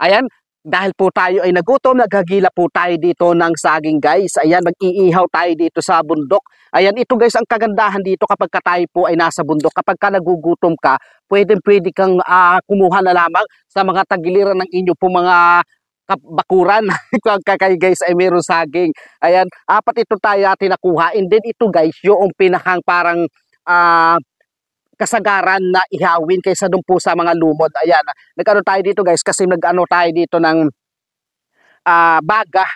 Ayan, dahil po tayo ay nagutom, naghagila po tayo dito ng saging guys. Ayan, nag-iihaw tayo dito sa bundok. Ayan, ito guys ang kagandahan dito kapag ka tayo po ay nasa bundok. Kapag ka nagugutom ka, pwede kang kumuha na lamang sa mga tagiliran ng inyo po mga bakuran. Kaya guys ay meron saging. Ayan, apat ito tayo atin nakuha. And then ito guys, yung pinakang parang kasagaran na ihawin kaysa dun po sa mga lumod. Ayan, nag-ano tayo dito guys kasi nag-ano tayo dito ng baga.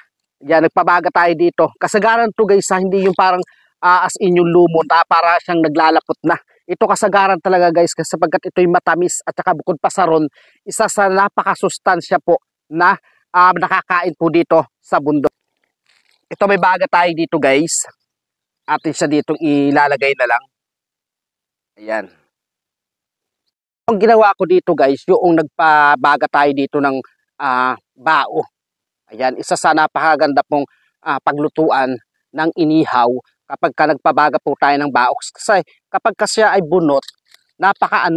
Yan, nagpabaga tayo dito. Kasagaran to guys, hindi yung parang as in yung lumot, para siyang naglalapot na. Ito kasagaran talaga guys kasi sapagkat ito'y matamis at saka bukod pa sa ron, isa sa napakasustansya po na nakakain po dito sa bundok. Ito may baga tayo dito guys. Atin siya ditong ilalagay na lang. Ayan. Ang ginawa ko dito guys, yung nagpabaga tayo dito ng bao. Ayan, isa sa napakaganda pong paglutuan ng inihaw kapag ka nagpabaga po tayo ng bao. Kasi kapag kasi ay bunot, napaka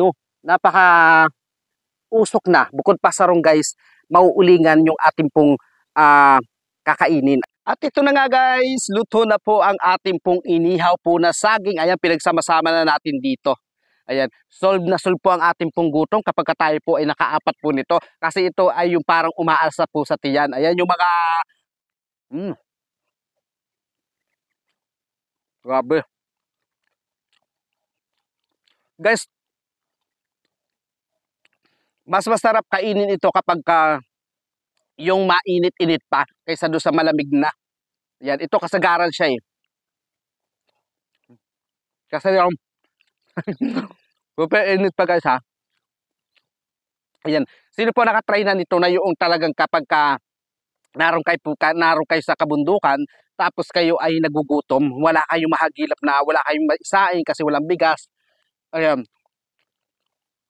usok na. Bukod pa sa rong guys, mauulingan yung ating pong kakainin. At ito na nga guys, luto na po ang ating pong inihaw po na saging. Ayan, pinagsama-sama na natin dito. Ayan, solve na solve po ang ating pong gutom kapag tayo po ay nakaapat po nito. Kasi ito ay yung parang umaalsa po sa tiyan. Ayan yung mga... Grabe. Guys, mas masarap kainin ito kapag yung mainit-init pa kaysa doon sa malamig na. Ayan, ito kasagaran siya eh. Kasi yung... super init pa guys ha. Ayan. Sino po nakatry na nito na yung talagang kapag naroon kayo sa kabundukan, tapos kayo ay nagugutom, wala kayong mahagilap na, wala kayong maisaing kasi walang bigas. Ayan.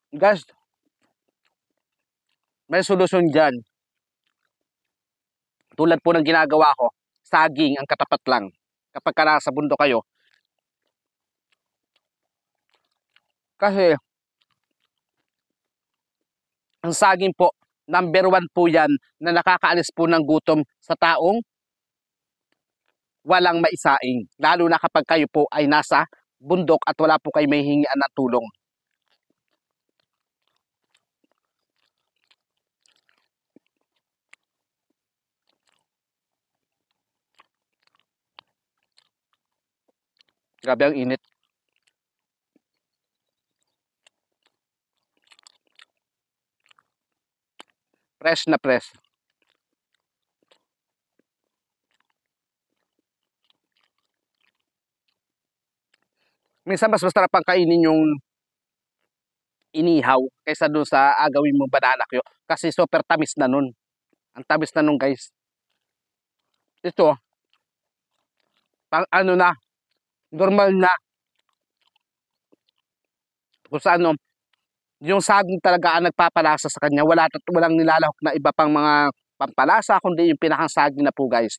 Guys, may solusyon dyan. Tulad po ng ginagawa ko, saging ang katapat lang. Kapag nasa bundok kayo. Kasi, ang saging po, number 1 po yan na nakakaalis po ng gutom sa taong walang maisaing. Lalo na kapag kayo po ay nasa bundok at wala po kayo may hingian ng tulong. Grabe ang init. Fresh na fresh. Minsan mas masarap ang kainin yung inihaw kaysa doon sa agawin mong banana kyo. Kasi super tamis na nun. Ang tamis na nun guys. Ito, ano na, normal na. Kung sa ano, yung saging talaga ang nagpapalasa sa kanya. Walang nilalahok na iba pang mga pampalasa, kundi yung pinakang saging na po guys.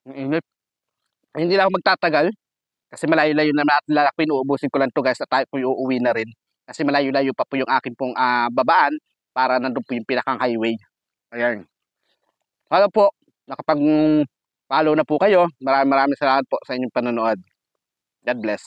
Ang init. Hindi lang ako magtatagal kasi malayo-layo na natin lalakbin. Uubusin ko lang to guys at tayo po uuwi na rin. Kasi malayo-layo pa po yung akin pong babaan para nandun po yung pinakang highway. Ayan. Hello po, nakapag-follow na po kayo. Maraming salamat po sa inyong panonood. God bless.